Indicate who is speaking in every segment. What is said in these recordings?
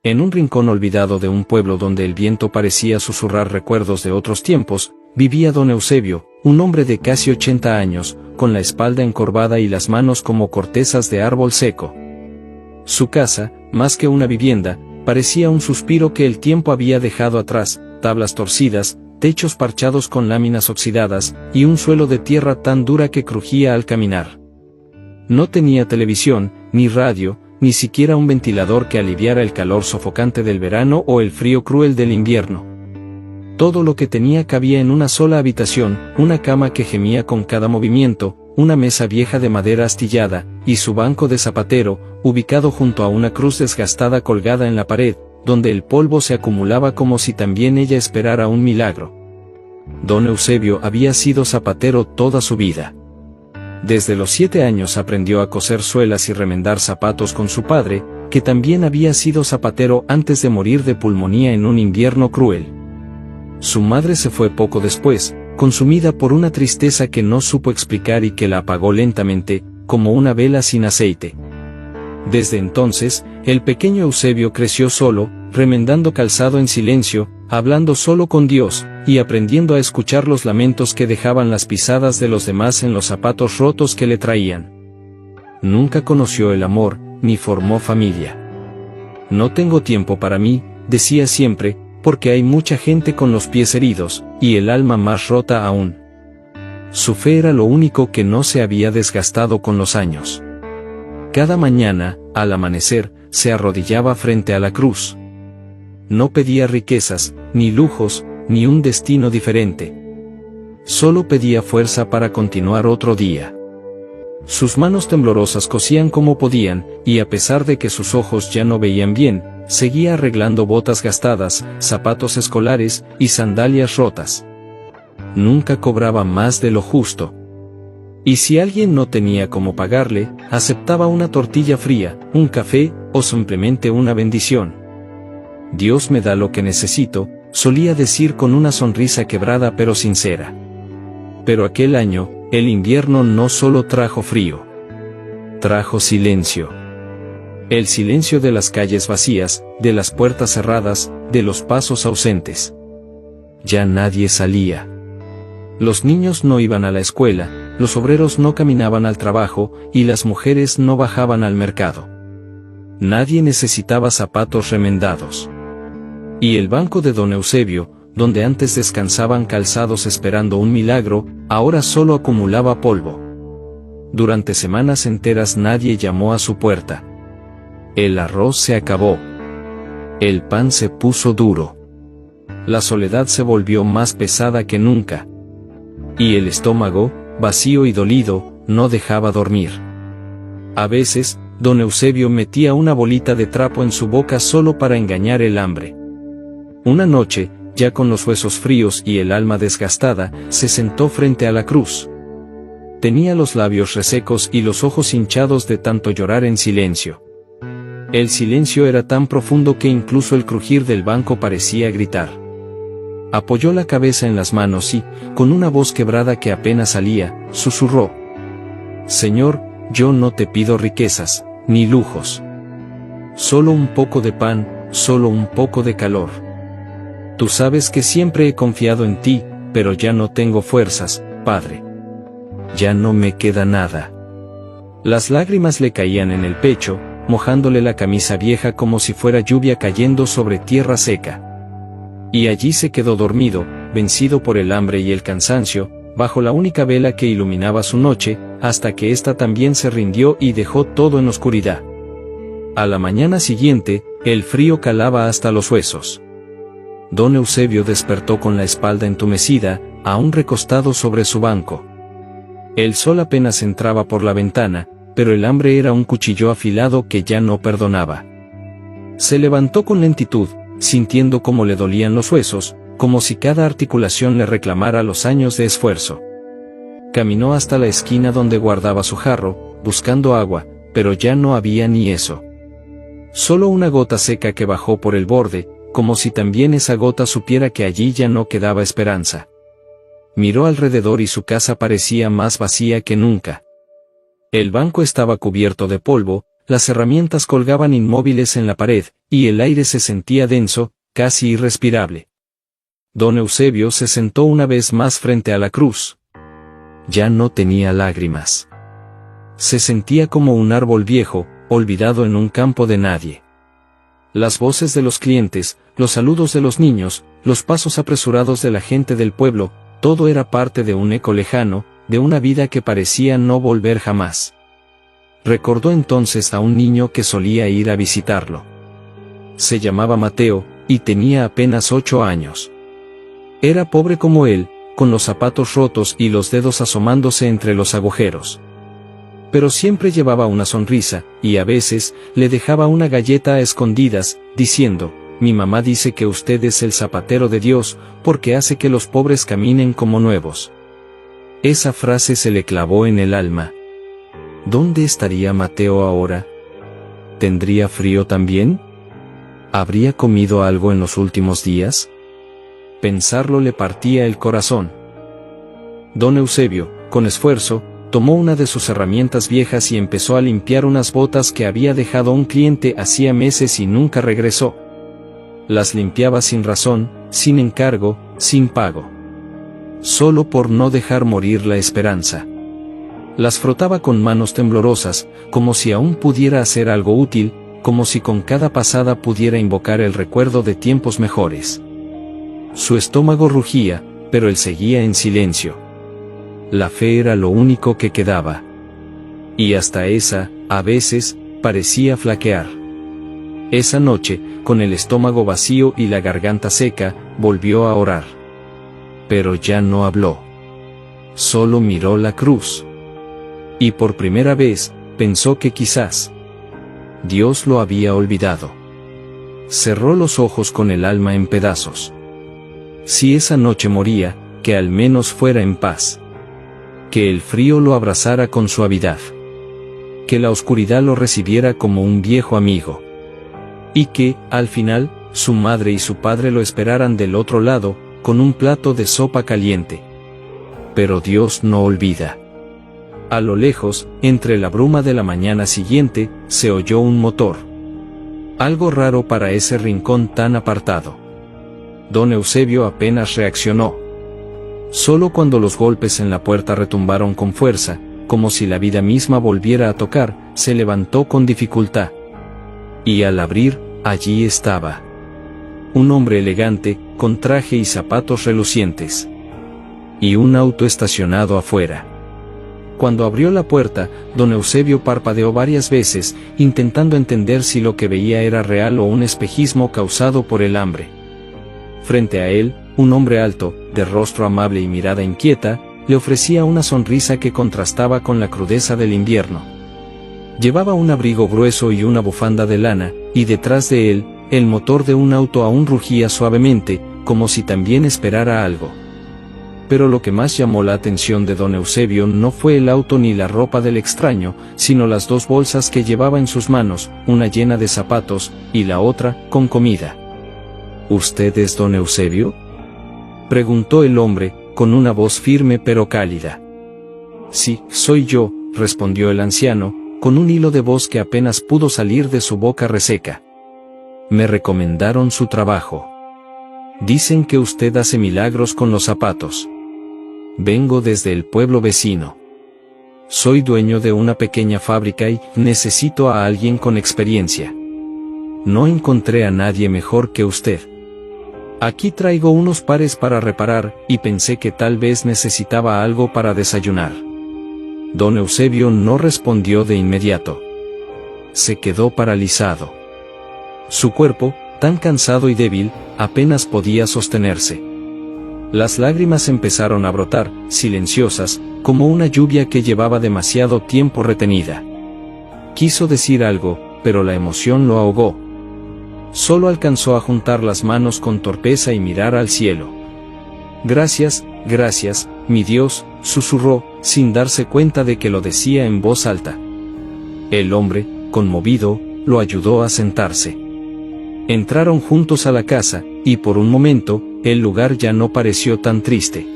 Speaker 1: En un rincón olvidado de un pueblo donde el viento parecía susurrar recuerdos de otros tiempos, vivía don Eusebio, un hombre de casi 80 años, con la espalda encorvada y las manos como cortezas de árbol seco. Su casa, más que una vivienda, parecía un suspiro que el tiempo había dejado atrás, tablas torcidas, techos parchados con láminas oxidadas, y un suelo de tierra tan dura que crujía al caminar. No tenía televisión, ni radio, ni siquiera un ventilador que aliviara el calor sofocante del verano o el frío cruel del invierno. Todo lo que tenía cabía en una sola habitación, una cama que gemía con cada movimiento, una mesa vieja de madera astillada, y su banco de zapatero, ubicado junto a una cruz desgastada colgada en la pared, donde el polvo se acumulaba como si también ella esperara un milagro. Don Eusebio había sido zapatero toda su vida. Desde los 7 años aprendió a coser suelas y remendar zapatos con su padre, que también había sido zapatero antes de morir de pulmonía en un invierno cruel. Su madre se fue poco después, consumida por una tristeza que no supo explicar y que la apagó lentamente, como una vela sin aceite. Desde entonces, el pequeño Eusebio creció solo, remendando calzado en silencio, hablando solo con Dios, y aprendiendo a escuchar los lamentos que dejaban las pisadas de los demás en los zapatos rotos que le traían. Nunca conoció el amor, ni formó familia. No tengo tiempo para mí, decía siempre, porque hay mucha gente con los pies heridos, y el alma más rota aún. Su fe era lo único que no se había desgastado con los años. Cada mañana, al amanecer, se arrodillaba frente a la cruz. No pedía riquezas, ni lujos, ni un destino diferente. Solo pedía fuerza para continuar otro día. Sus manos temblorosas cosían como podían, y a pesar de que sus ojos ya no veían bien, seguía arreglando botas gastadas, zapatos escolares y sandalias rotas. Nunca cobraba más de lo justo. Y si alguien no tenía cómo pagarle, aceptaba una tortilla fría, un café, o simplemente una bendición. Dios me da lo que necesito, solía decir con una sonrisa quebrada pero sincera. Pero aquel año, el invierno no solo trajo frío. Trajo silencio. El silencio de las calles vacías, de las puertas cerradas, de los pasos ausentes. Ya nadie salía. Los niños no iban a la escuela, los obreros no caminaban al trabajo, y las mujeres no bajaban al mercado. Nadie necesitaba zapatos remendados. Y el banco de don Eusebio, donde antes descansaban calzados esperando un milagro, ahora solo acumulaba polvo. Durante semanas enteras nadie llamó a su puerta. El arroz se acabó. El pan se puso duro. La soledad se volvió más pesada que nunca. Y el estómago, vacío y dolido, no dejaba dormir. A veces, don Eusebio metía una bolita de trapo en su boca solo para engañar el hambre. Una noche, ya con los huesos fríos y el alma desgastada, se sentó frente a la cruz. Tenía los labios resecos y los ojos hinchados de tanto llorar en silencio. El silencio era tan profundo que incluso el crujir del banco parecía gritar. Apoyó la cabeza en las manos y, con una voz quebrada que apenas salía, susurró: Señor, yo no te pido riquezas, ni lujos. Solo un poco de pan, solo un poco de calor. Tú sabes que siempre he confiado en ti, pero ya no tengo fuerzas, Padre. Ya no me queda nada. Las lágrimas le caían en el pecho, mojándole la camisa vieja como si fuera lluvia cayendo sobre tierra seca. Y allí se quedó dormido, vencido por el hambre y el cansancio, bajo la única vela que iluminaba su noche, hasta que ésta también se rindió y dejó todo en oscuridad. A la mañana siguiente, el frío calaba hasta los huesos. Don Eusebio despertó con la espalda entumecida, aún recostado sobre su banco. El sol apenas entraba por la ventana, pero el hambre era un cuchillo afilado que ya no perdonaba. Se levantó con lentitud, sintiendo cómo le dolían los huesos, como si cada articulación le reclamara los años de esfuerzo. Caminó hasta la esquina donde guardaba su jarro, buscando agua, pero ya no había ni eso. Solo una gota seca que bajó por el borde, como si también esa gota supiera que allí ya no quedaba esperanza. Miró alrededor y su casa parecía más vacía que nunca. El banco estaba cubierto de polvo, las herramientas colgaban inmóviles en la pared, y el aire se sentía denso, casi irrespirable. Don Eusebio se sentó una vez más frente a la cruz. Ya no tenía lágrimas. Se sentía como un árbol viejo, olvidado en un campo de nadie. Las voces de los clientes, los saludos de los niños, los pasos apresurados de la gente del pueblo, todo era parte de un eco lejano, de una vida que parecía no volver jamás. Recordó entonces a un niño que solía ir a visitarlo. Se llamaba Mateo, y tenía apenas 8 años. Era pobre como él, con los zapatos rotos y los dedos asomándose entre los agujeros. Pero siempre llevaba una sonrisa, y a veces, le dejaba una galleta a escondidas, diciendo: «Mi mamá dice que usted es el zapatero de Dios, porque hace que los pobres caminen como nuevos». Esa frase se le clavó en el alma. ¿Dónde estaría Mateo ahora? ¿Tendría frío también? ¿Habría comido algo en los últimos días? Pensarlo le partía el corazón. Don Eusebio, con esfuerzo, tomó una de sus herramientas viejas y empezó a limpiar unas botas que había dejado un cliente hacía meses y nunca regresó. Las limpiaba sin razón, sin encargo, sin pago. Solo por no dejar morir la esperanza. Las frotaba con manos temblorosas, como si aún pudiera hacer algo útil, como si con cada pasada pudiera invocar el recuerdo de tiempos mejores. Su estómago rugía, pero él seguía en silencio. La fe era lo único que quedaba. Y hasta esa, a veces, parecía flaquear. Esa noche, con el estómago vacío y la garganta seca, volvió a orar. Pero ya no habló. Solo miró la cruz. Y por primera vez, pensó que quizás Dios lo había olvidado. Cerró los ojos con el alma en pedazos. Si esa noche moría, que al menos fuera en paz. Que el frío lo abrazara con suavidad. Que la oscuridad lo recibiera como un viejo amigo. Y que, al final, su madre y su padre lo esperaran del otro lado, con un plato de sopa caliente. Pero Dios no olvida. A lo lejos, entre la bruma de la mañana siguiente, se oyó un motor. Algo raro para ese rincón tan apartado. Don Eusebio apenas reaccionó. Solo cuando los golpes en la puerta retumbaron con fuerza, como si la vida misma volviera a tocar, se levantó con dificultad. Y al abrir, allí estaba. Un hombre elegante, con traje y zapatos relucientes. Y un auto estacionado afuera. Cuando abrió la puerta, don Eusebio parpadeó varias veces, intentando entender si lo que veía era real o un espejismo causado por el hambre. Frente a él, un hombre alto, de rostro amable y mirada inquieta, le ofrecía una sonrisa que contrastaba con la crudeza del invierno. Llevaba un abrigo grueso y una bufanda de lana, y detrás de él, el motor de un auto aún rugía suavemente, como si también esperara algo. Pero lo que más llamó la atención de don Eusebio no fue el auto ni la ropa del extraño, sino las dos bolsas que llevaba en sus manos, una llena de zapatos, y la otra, con comida. ¿Usted es don Eusebio?, preguntó el hombre, con una voz firme pero cálida. Sí, soy yo, respondió el anciano, con un hilo de voz que apenas pudo salir de su boca reseca. Me recomendaron su trabajo. Dicen que usted hace milagros con los zapatos. Vengo desde el pueblo vecino. Soy dueño de una pequeña fábrica y necesito a alguien con experiencia. No encontré a nadie mejor que usted. Aquí traigo unos pares para reparar, y pensé que tal vez necesitaba algo para desayunar. Don Eusebio no respondió de inmediato. Se quedó paralizado. Su cuerpo, tan cansado y débil, apenas podía sostenerse. Las lágrimas empezaron a brotar, silenciosas, como una lluvia que llevaba demasiado tiempo retenida. Quiso decir algo, pero la emoción lo ahogó. Solo alcanzó a juntar las manos con torpeza y mirar al cielo. Gracias, gracias, mi Dios, susurró, sin darse cuenta de que lo decía en voz alta. El hombre, conmovido, lo ayudó a sentarse. Entraron juntos a la casa, y por un momento, el lugar ya no pareció tan triste.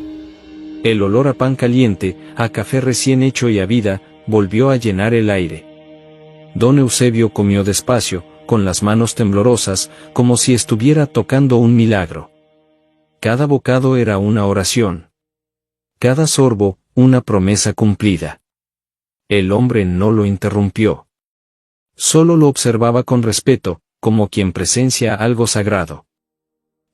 Speaker 1: El olor a pan caliente, a café recién hecho y a vida, volvió a llenar el aire. Don Eusebio comió despacio, con las manos temblorosas, como si estuviera tocando un milagro. Cada bocado era una oración. Cada sorbo, una promesa cumplida. El hombre no lo interrumpió. Solo lo observaba con respeto, como quien presencia algo sagrado.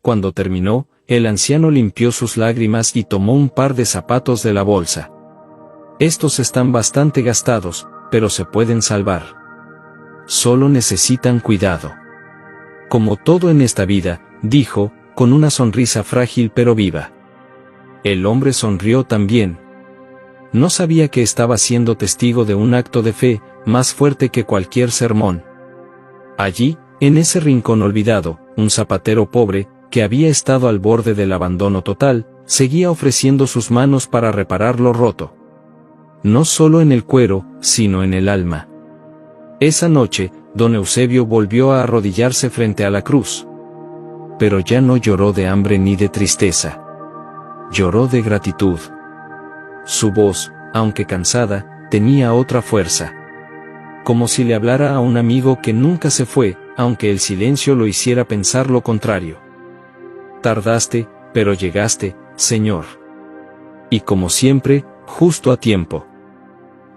Speaker 1: Cuando terminó, el anciano limpió sus lágrimas y tomó un par de zapatos de la bolsa. Estos están bastante gastados, pero se pueden salvar. Solo necesitan cuidado. Como todo en esta vida, dijo, con una sonrisa frágil pero viva. El hombre sonrió también. No sabía que estaba siendo testigo de un acto de fe, más fuerte que cualquier sermón. Allí, en ese rincón olvidado, un zapatero pobre, que había estado al borde del abandono total, seguía ofreciendo sus manos para reparar lo roto. No solo en el cuero, sino en el alma. Esa noche, don Eusebio volvió a arrodillarse frente a la cruz. Pero ya no lloró de hambre ni de tristeza. Lloró de gratitud. Su voz, aunque cansada, tenía otra fuerza. Como si le hablara a un amigo que nunca se fue, aunque el silencio lo hiciera pensar lo contrario. Tardaste, pero llegaste, Señor. Y como siempre, justo a tiempo.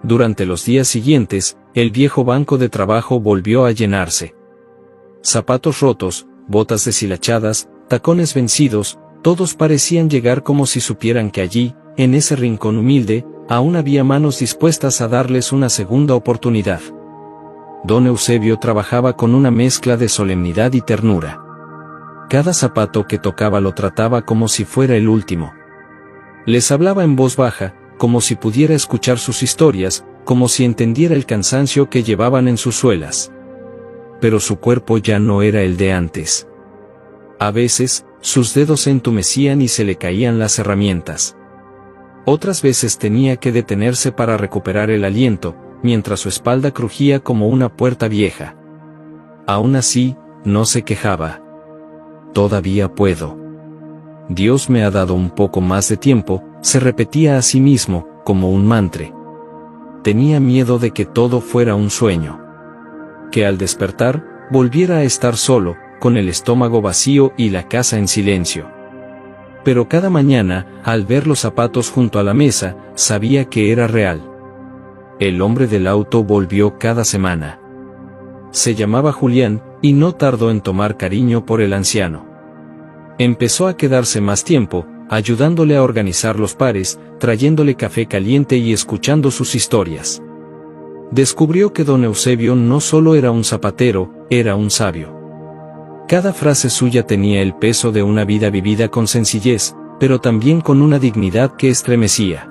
Speaker 1: Durante los días siguientes, el viejo banco de trabajo volvió a llenarse. Zapatos rotos, botas deshilachadas, tacones vencidos, todos parecían llegar como si supieran que allí, en ese rincón humilde, aún había manos dispuestas a darles una segunda oportunidad. Don Eusebio trabajaba con una mezcla de solemnidad y ternura. Cada zapato que tocaba lo trataba como si fuera el último. Les hablaba en voz baja, como si pudiera escuchar sus historias, como si entendiera el cansancio que llevaban en sus suelas. Pero su cuerpo ya no era el de antes. A veces, sus dedos se entumecían y se le caían las herramientas. Otras veces tenía que detenerse para recuperar el aliento, mientras su espalda crujía como una puerta vieja. Aún así, no se quejaba. Todavía puedo. Dios me ha dado un poco más de tiempo, se repetía a sí mismo, como un mantra. Tenía miedo de que todo fuera un sueño. Que al despertar, volviera a estar solo, con el estómago vacío y la casa en silencio. Pero cada mañana, al ver los zapatos junto a la mesa, sabía que era real. El hombre del auto volvió cada semana. Se llamaba Julián, y no tardó en tomar cariño por el anciano. Empezó a quedarse más tiempo, ayudándole a organizar los pares, trayéndole café caliente y escuchando sus historias. Descubrió que don Eusebio no solo era un zapatero, era un sabio. Cada frase suya tenía el peso de una vida vivida con sencillez, pero también con una dignidad que estremecía.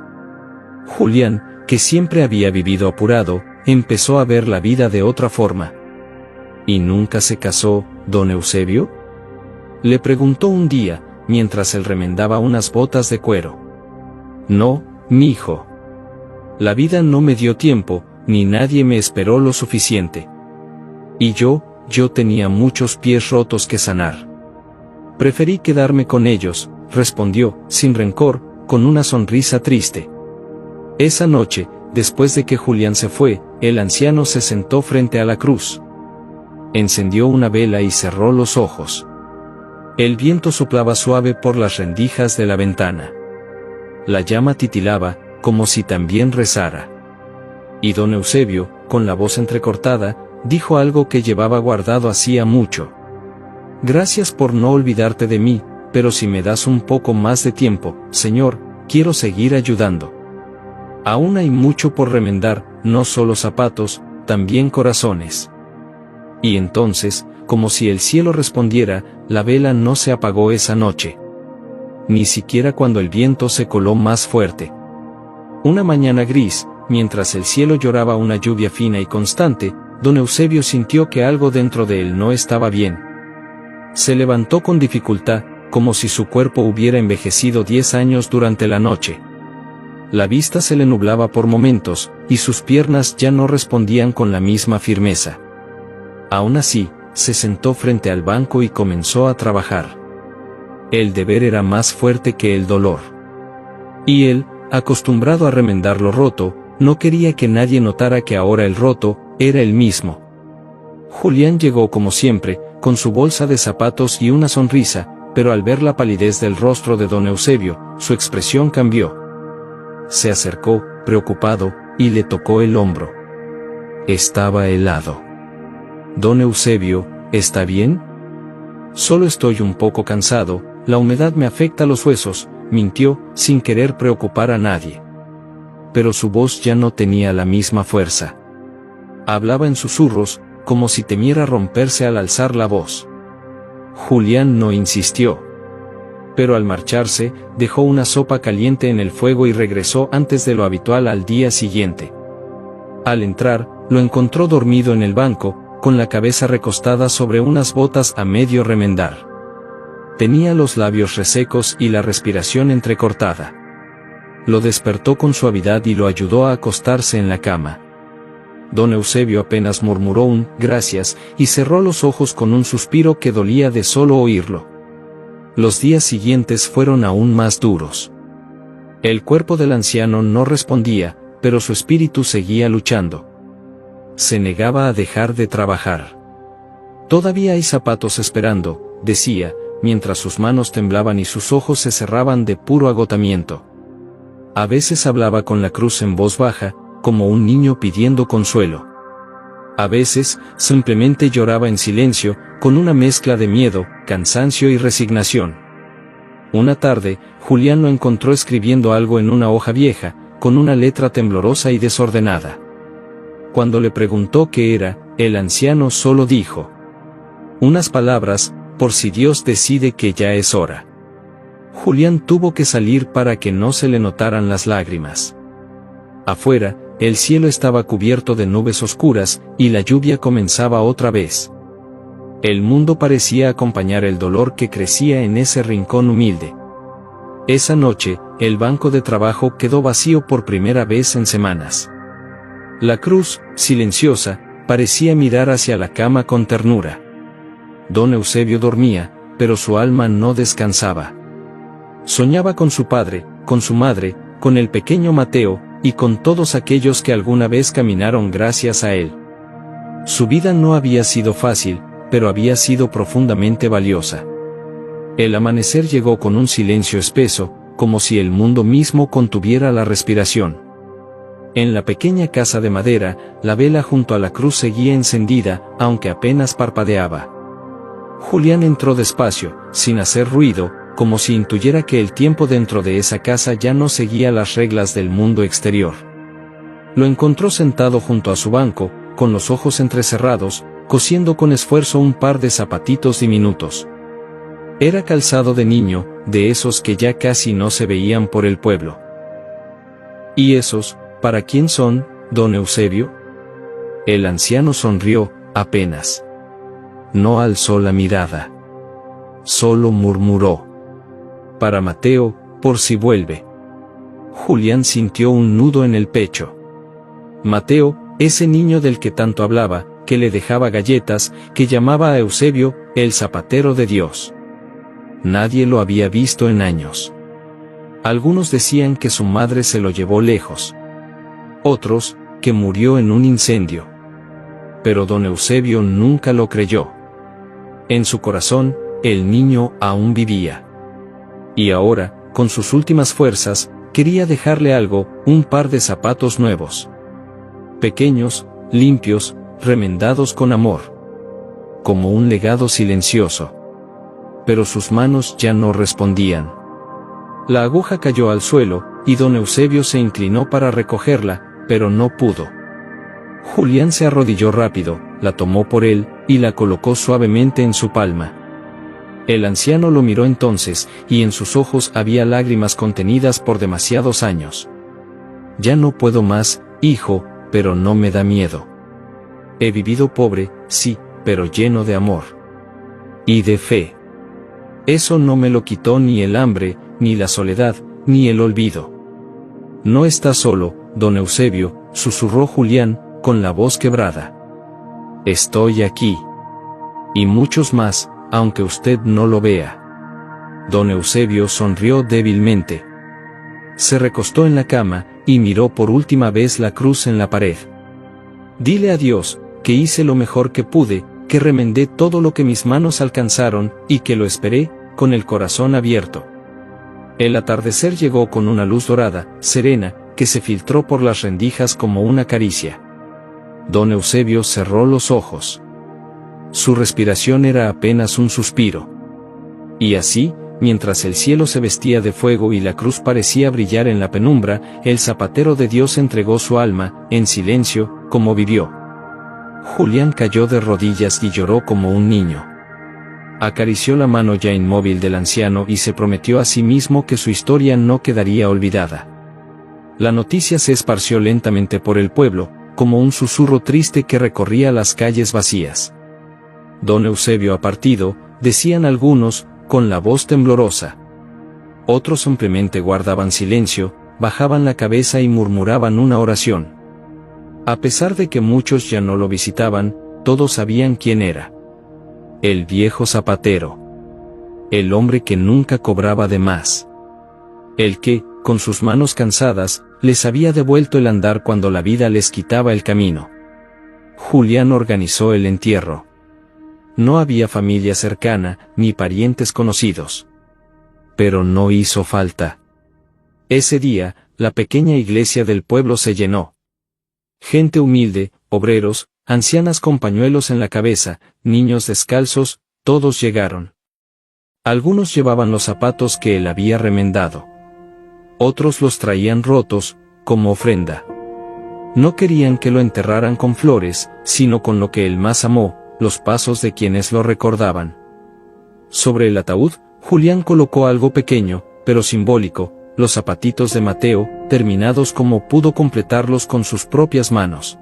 Speaker 1: Julián, que siempre había vivido apurado, empezó a ver la vida de otra forma. ¿Y nunca se casó, don Eusebio?, le preguntó un día, mientras él remendaba unas botas de cuero. No, mi hijo. La vida no me dio tiempo, ni nadie me esperó lo suficiente. Y yo tenía muchos pies rotos que sanar. Preferí quedarme con ellos, respondió, sin rencor, con una sonrisa triste. Esa noche, después de que Julián se fue, el anciano se sentó frente a la cruz. Encendió una vela y cerró los ojos. El viento soplaba suave por las rendijas de la ventana. La llama titilaba, como si también rezara. Y don Eusebio, con la voz entrecortada, dijo algo que llevaba guardado hacía mucho. Gracias por no olvidarte de mí, pero si me das un poco más de tiempo, Señor, quiero seguir ayudando. Aún hay mucho por remendar, no solo zapatos, también corazones. Y entonces, como si el cielo respondiera, la vela no se apagó esa noche. Ni siquiera cuando el viento se coló más fuerte. Una mañana gris, mientras el cielo lloraba una lluvia fina y constante, don Eusebio sintió que algo dentro de él no estaba bien. Se levantó con dificultad, como si su cuerpo hubiera envejecido 10 años durante la noche. La vista se le nublaba por momentos, y sus piernas ya no respondían con la misma firmeza. Aún así, se sentó frente al banco y comenzó a trabajar. El deber era más fuerte que el dolor. Y él, acostumbrado a remendar lo roto, no quería que nadie notara que ahora el roto era el mismo. Julián llegó como siempre, con su bolsa de zapatos y una sonrisa, pero al ver la palidez del rostro de don Eusebio, su expresión cambió. Se acercó, preocupado, y le tocó el hombro. Estaba helado. Don Eusebio, ¿está bien? Solo estoy un poco cansado, la humedad me afecta los huesos, mintió, sin querer preocupar a nadie. Pero su voz ya no tenía la misma fuerza. Hablaba en susurros, como si temiera romperse al alzar la voz. Julián no insistió. Pero al marcharse, dejó una sopa caliente en el fuego y regresó antes de lo habitual al día siguiente. Al entrar, lo encontró dormido en el banco, con la cabeza recostada sobre unas botas a medio remendar. Tenía los labios resecos y la respiración entrecortada. Lo despertó con suavidad y lo ayudó a acostarse en la cama. Don Eusebio apenas murmuró un «gracias» y cerró los ojos con un suspiro que dolía de solo oírlo. Los días siguientes fueron aún más duros. El cuerpo del anciano no respondía, pero su espíritu seguía luchando. Se negaba a dejar de trabajar. «Todavía hay zapatos esperando», decía, mientras sus manos temblaban y sus ojos se cerraban de puro agotamiento. A veces hablaba con la cruz en voz baja, como un niño pidiendo consuelo. A veces, simplemente lloraba en silencio, con una mezcla de miedo, cansancio y resignación. Una tarde, Julián lo encontró escribiendo algo en una hoja vieja, con una letra temblorosa y desordenada. Cuando le preguntó qué era, el anciano solo dijo unas palabras: «por si Dios decide que ya es hora». Julián tuvo que salir para que no se le notaran las lágrimas. Afuera, el cielo estaba cubierto de nubes oscuras, y la lluvia comenzaba otra vez. El mundo parecía acompañar el dolor que crecía en ese rincón humilde. Esa noche, el banco de trabajo quedó vacío por primera vez en semanas. La cruz, silenciosa, parecía mirar hacia la cama con ternura. Don Eusebio dormía, pero su alma no descansaba. Soñaba con su padre, con su madre, con el pequeño Mateo, y con todos aquellos que alguna vez caminaron gracias a él. Su vida no había sido fácil, pero había sido profundamente valiosa. El amanecer llegó con un silencio espeso, como si el mundo mismo contuviera la respiración. En la pequeña casa de madera, la vela junto a la cruz seguía encendida, aunque apenas parpadeaba. Julián entró despacio, sin hacer ruido, como si intuyera que el tiempo dentro de esa casa ya no seguía las reglas del mundo exterior. Lo encontró sentado junto a su banco, con los ojos entrecerrados, cosiendo con esfuerzo un par de zapatitos diminutos. Era calzado de niño, de esos que ya casi no se veían por el pueblo. ¿Y esos, para quién son, don Eusebio? El anciano sonrió, apenas. No alzó la mirada. Solo murmuró: «Para Mateo, por si vuelve». Julián sintió un nudo en el pecho. Mateo, ese niño del que tanto hablaba, que le dejaba galletas, que llamaba a Eusebio, el zapatero de Dios. Nadie lo había visto en años. Algunos decían que su madre se lo llevó lejos. Otros, que murió en un incendio. Pero don Eusebio nunca lo creyó. En su corazón, el niño aún vivía. Y ahora, con sus últimas fuerzas, quería dejarle algo, un par de zapatos nuevos. Pequeños, limpios, remendados con amor. Como un legado silencioso. Pero sus manos ya no respondían. La aguja cayó al suelo, y don Eusebio se inclinó para recogerla, pero no pudo. Julián se arrodilló rápido, la tomó por él, y la colocó suavemente en su palma. El anciano lo miró entonces, y en sus ojos había lágrimas contenidas por demasiados años. «Ya no puedo más, hijo, pero no me da miedo. He vivido pobre, sí, pero lleno de amor. Y de fe. Eso no me lo quitó ni el hambre, ni la soledad, ni el olvido». «No está solo, don Eusebio», susurró Julián, con la voz quebrada. «Estoy aquí. Y muchos más, aunque usted no lo vea». Don Eusebio sonrió débilmente. Se recostó en la cama, y miró por última vez la cruz en la pared. «Dile a Dios, que hice lo mejor que pude, que remendé todo lo que mis manos alcanzaron, y que lo esperé, con el corazón abierto. El atardecer llegó con una luz dorada, serena, que se filtró por las rendijas como una caricia. Don Eusebio cerró los ojos. Su respiración era apenas un suspiro. Y así, mientras el cielo se vestía de fuego y la cruz parecía brillar en la penumbra, el zapatero de Dios entregó su alma, en silencio, como vivió. Julián cayó de rodillas y lloró como un niño. Acarició la mano ya inmóvil del anciano y se prometió a sí mismo que su historia no quedaría olvidada. La noticia se esparció lentamente por el pueblo, como un susurro triste que recorría las calles vacías. Don Eusebio ha partido, decían algunos, con la voz temblorosa. Otros simplemente guardaban silencio, bajaban la cabeza y murmuraban una oración. A pesar de que muchos ya no lo visitaban, todos sabían quién era. El viejo zapatero. El hombre que nunca cobraba de más. El que, con sus manos cansadas, les había devuelto el andar cuando la vida les quitaba el camino. Julián organizó el entierro. No había familia cercana, ni parientes conocidos. Pero no hizo falta. Ese día, la pequeña iglesia del pueblo se llenó. Gente humilde, obreros, ancianas con pañuelos en la cabeza, niños descalzos, todos llegaron. Algunos llevaban los zapatos que él había remendado. Otros los traían rotos, como ofrenda. No querían que lo enterraran con flores, sino con lo que él más amó, los pasos de quienes lo recordaban. Sobre el ataúd, Julián colocó algo pequeño, pero simbólico, los zapatitos de Mateo, terminados como pudo completarlos con sus propias manos.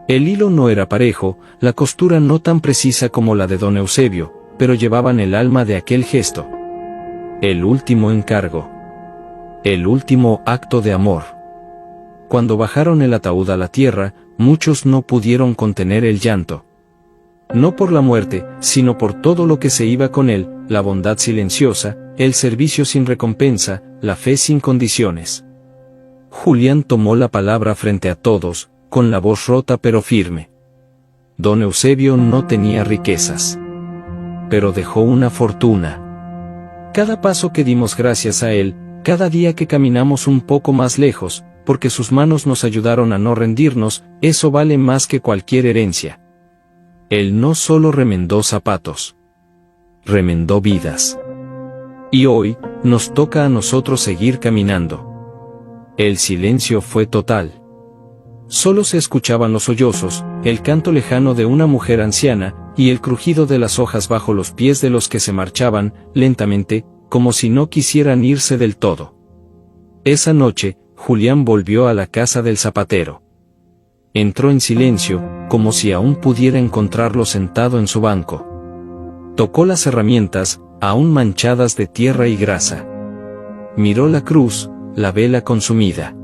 Speaker 1: El hilo no era parejo, la costura no tan precisa como la de don Eusebio, pero llevaban el alma de aquel gesto. El último encargo. El último acto de amor. Cuando bajaron el ataúd a la tierra, muchos no pudieron contener el llanto. No por la muerte, sino por todo lo que se iba con él, la bondad silenciosa, el servicio sin recompensa, la fe sin condiciones. Julián tomó la palabra frente a todos, con la voz rota pero firme. Don Eusebio no tenía riquezas. Pero dejó una fortuna. Cada paso que dimos gracias a él, cada día que caminamos un poco más lejos, porque sus manos nos ayudaron a no rendirnos, eso vale más que cualquier herencia. Él no solo remendó zapatos. Remendó vidas. Y hoy, nos toca a nosotros seguir caminando. El silencio fue total. Solo se escuchaban los sollozos, el canto lejano de una mujer anciana, y el crujido de las hojas bajo los pies de los que se marchaban, lentamente, como si no quisieran irse del todo. Esa noche, Julián volvió a la casa del zapatero. Entró en silencio, como si aún pudiera encontrarlo sentado en su banco. Tocó las herramientas, aún manchadas de tierra y grasa. Miró la cruz, la vela consumida.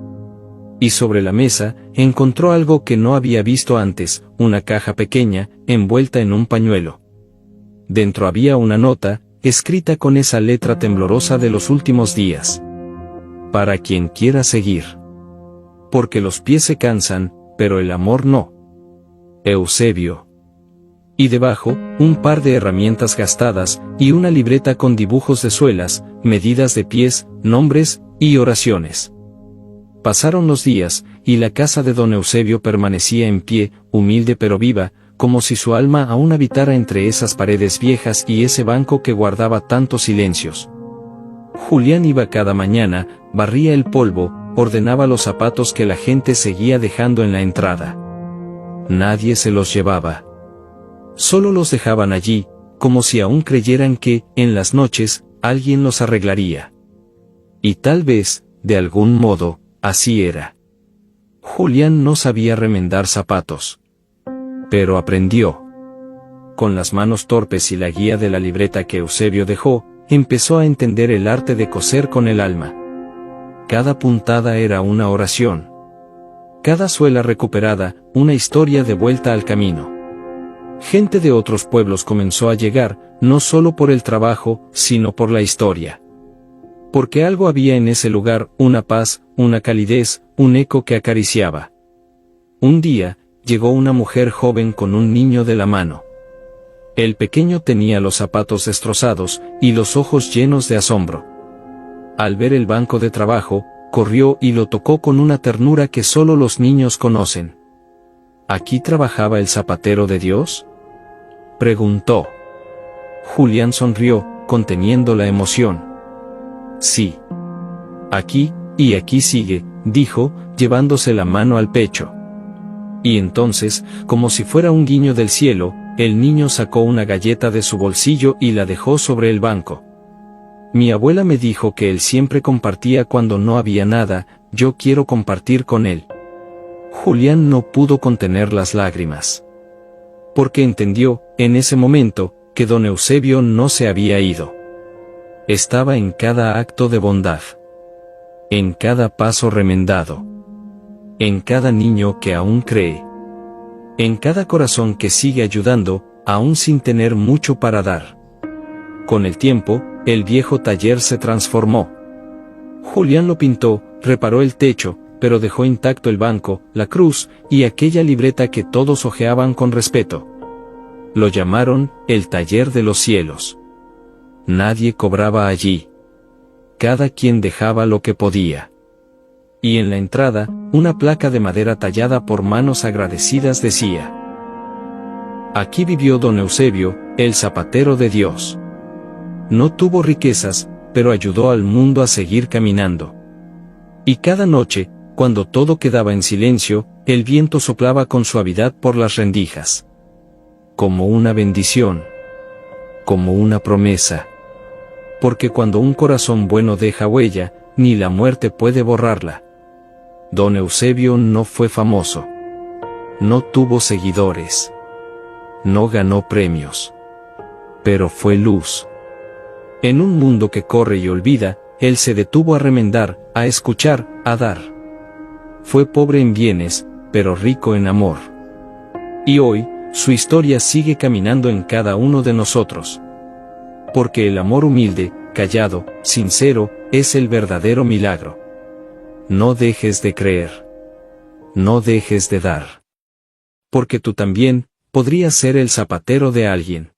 Speaker 1: Y sobre la mesa, encontró algo que no había visto antes, una caja pequeña, envuelta en un pañuelo. Dentro había una nota, escrita con esa letra temblorosa de los últimos días. Para quien quiera seguir. Porque los pies se cansan, pero el amor no. Eusebio. Y debajo, un par de herramientas gastadas, y una libreta con dibujos de suelas, medidas de pies, nombres, y oraciones. Pasaron los días, y la casa de don Eusebio permanecía en pie, humilde pero viva, como si su alma aún habitara entre esas paredes viejas y ese banco que guardaba tantos silencios. Julián iba cada mañana, barría el polvo, ordenaba los zapatos que la gente seguía dejando en la entrada. Nadie se los llevaba. Solo los dejaban allí, como si aún creyeran que, en las noches, alguien los arreglaría. Y tal vez, de algún modo, así era. Julián no sabía remendar zapatos. Pero aprendió. Con las manos torpes y la guía de la libreta que Eusebio dejó, empezó a entender el arte de coser con el alma. Cada puntada era una oración. Cada suela recuperada, una historia de vuelta al camino. Gente de otros pueblos comenzó a llegar, no solo por el trabajo, sino por la historia. Porque algo había en ese lugar, una paz, una calidez, un eco que acariciaba. Un día, llegó una mujer joven con un niño de la mano. El pequeño tenía los zapatos destrozados y los ojos llenos de asombro. Al ver el banco de trabajo, corrió y lo tocó con una ternura que solo los niños conocen. ¿Aquí trabajaba el zapatero de Dios?, preguntó. Julián sonrió, conteniendo la emoción. Sí. Aquí, y aquí sigue, dijo, llevándose la mano al pecho. Y entonces, como si fuera un guiño del cielo, el niño sacó una galleta de su bolsillo y la dejó sobre el banco. Mi abuela me dijo que él siempre compartía cuando no había nada, yo quiero compartir con él. Julián no pudo contener las lágrimas. Porque entendió, en ese momento, que don Eusebio no se había ido. Estaba en cada acto de bondad. En cada paso remendado. En cada niño que aún cree. En cada corazón que sigue ayudando, aún sin tener mucho para dar. Con el tiempo, el viejo taller se transformó. Julián lo pintó, reparó el techo, pero dejó intacto el banco, la cruz, y aquella libreta que todos hojeaban con respeto. Lo llamaron, el taller de los cielos. Nadie cobraba allí. Cada quien dejaba lo que podía. Y en la entrada, una placa de madera tallada por manos agradecidas decía: aquí vivió don Eusebio, el zapatero de Dios. No tuvo riquezas, pero ayudó al mundo a seguir caminando. Y cada noche, cuando todo quedaba en silencio, el viento soplaba con suavidad por las rendijas. Como una bendición. Como una promesa. Porque cuando un corazón bueno deja huella, ni la muerte puede borrarla. Don Eusebio no fue famoso. No tuvo seguidores. No ganó premios. Pero fue luz. En un mundo que corre y olvida, él se detuvo a remendar, a escuchar, a dar. Fue pobre en bienes, pero rico en amor. Y hoy, su historia sigue caminando en cada uno de nosotros. Porque el amor humilde, callado, sincero, es el verdadero milagro. No dejes de creer. No dejes de dar. Porque tú también podrías ser el zapatero de alguien.